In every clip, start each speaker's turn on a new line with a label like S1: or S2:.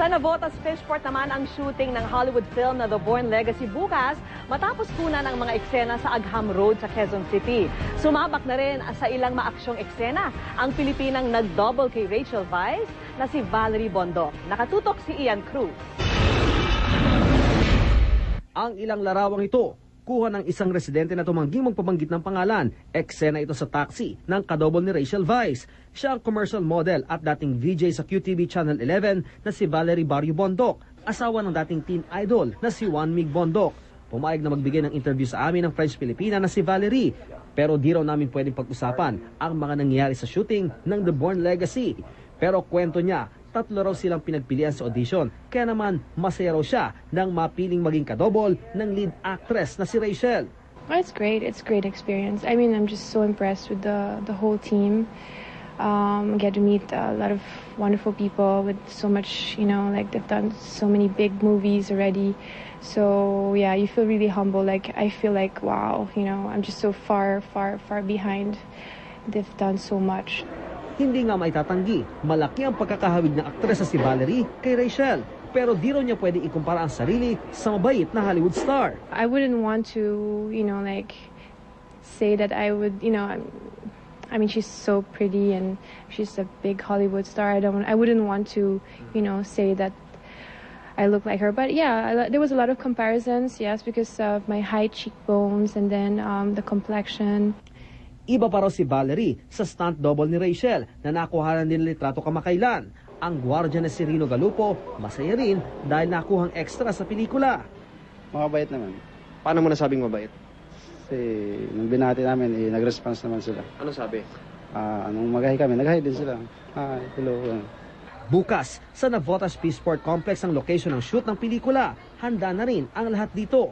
S1: Sa Navotas Fishport naman ang shooting ng Hollywood film na The Bourne Legacy bukas matapos kunan ang mga eksena sa Agham Road sa Quezon City. Sumabak na rin sa ilang maaksyong eksena ang Pilipinang nag-double kay Rachel Weisz na si Valerie Bondoc. Nakatutok si Ian Cruz.
S2: Ang ilang larawang ito, kuha ng isang residente na tumangging magpabanggit ng pangalan. Eksena ito sa taxi ng kadobol ni Rachel Weisz. Siya ang commercial model at dating VJ sa QTV Channel 11 na si Valerie Barrio Bondoc, asawa ng dating teen idol na si Juan Mig Bondoc. Pumayag na magbigay ng interview sa amin ng French-Filipina na si Valerie. Pero di raw namin pwedeng pag-usapan ang mga nangyayari sa shooting ng The Bourne Legacy. Pero kwento niya, 3 raw silang pinagpilian sa audition, kaya naman masaya raw siya nang mapiling maging kadobol ng lead actress na si Rachel.
S3: Well, it's great. It's a great experience. I mean, I'm just so impressed with the whole team. Get to meet a lot of wonderful people with so much, like they've done so many big movies already. So yeah, you feel really humble. Like I feel like wow, I'm just so far behind. They've done so much.
S2: Hindi nga maitatanggi, malaki ang pagkakahawig ng aktres na si Valerie kay Rachel. Pero di raw niya pwede ikumpara ang sarili sa mabait na Hollywood star.
S3: I wouldn't want to, say that I would, I mean, she's so pretty and she's a big Hollywood star. I wouldn't want to, say that I look like her. But yeah, there was a lot of comparisons, yes, because of my high cheekbones and then the complexion.
S2: Iba pa raw si Valerie sa stunt double ni Rachel na nakuhanan din litrato kamakailan. Ang gwardiya na si Rino Galupo, masaya rin dahil nakuhang extra sa pelikula.
S4: Mabait naman.
S5: Paano mo nasabing mabait?
S4: Kasi nung binati namin, nag-response naman sila.
S5: Ano sabi?
S4: Anong mag-hi kami, nag-hi din sila. Hi, hello.
S2: Bukas, sa Navotas Fishport Complex ang location ng shoot ng pelikula. Handa na rin ang lahat dito.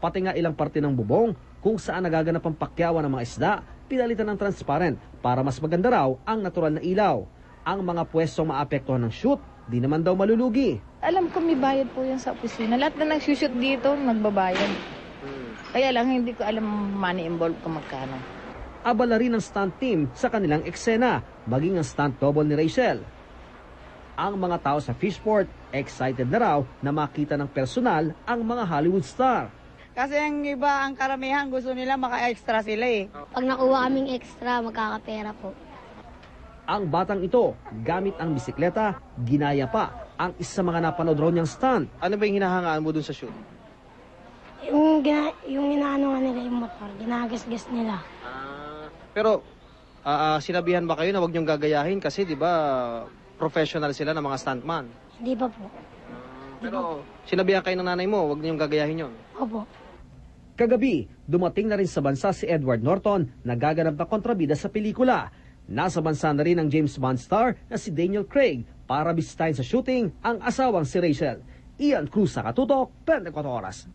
S2: Pati nga ilang parte ng bubong kung saan nagaganap ang pakyawan ng mga isda, pinalitan ng transparent para mas maganda raw ang natural na ilaw. Ang mga pwestong maapektuhan ng shoot, di naman daw malulugi.
S6: Alam ko may bayad po yan sa opisina. Lahat na nagsushoot dito, magbabayad. Kaya lang hindi ko alam money involved kung magkano.
S2: Abala rin ang stunt team sa kanilang eksena, maging ang stunt double ni Rachel. Ang mga tao sa Fishport, excited na raw na makita ng personal ang mga Hollywood star.
S7: Kasi ang iba, ang karamihan, gusto nila maka-extra sila eh.
S8: Pag nakuha kaming extra, magkakapera po.
S2: Ang batang ito, gamit ang bisikleta, ginaya pa ang isa sa mga napanood raw niyang stunt.
S5: Ano ba yung hinahangaan mo dun sa shoot?
S8: Yung inaano nga nila yung motor, ginagasgas nila.
S5: Pero, sinabihan ba kayo na huwag niyong gagayahin kasi di ba professional sila ng mga stuntman?
S8: Hindi pa po.
S5: Pero sinabihan kayo ng nanay mo, huwag niyong gagayahin yon.
S8: Opo.
S2: Kagabi, dumating na rin sa bansa si Edward Norton na gaganap na kontrabida sa pelikula. Nasa bansa na rin ang James Bond star na si Daniel Craig para bisitahin sa shooting ang asawang si Rachel. Ian Cruz, Nakatutok, 24 Oras.